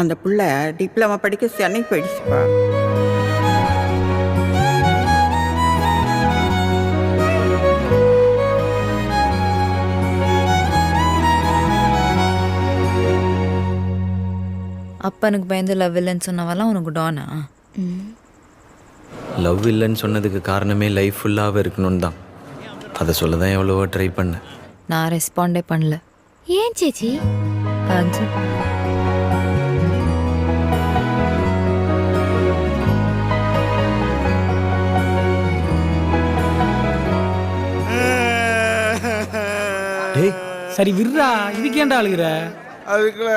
அந்த புள்ள டிப்ளமா படிக்க சென்னைக்கு போயிடுச்சுப்பா. அப்பனுக்கு பயந்து லவ் இல்லைன்னு சொன்னவெல்லாம் உனக்கு டானா? லவ் இல்லைன்னு சொன்னதுக்கு காரணமே லைஃப் ஃபுல்லாகவே இருக்கணும்னு தான். அதை சொல்ல தான் எவ்வளவோ ட்ரை பண்ணேன். நான் ரெஸ்பாண்டே பண்ணல. ஏன் சேச்சி? அது டேய் சரி விர்றா, இதுக்கு ஏன்டா அழுகுற? அதுக்குள்ள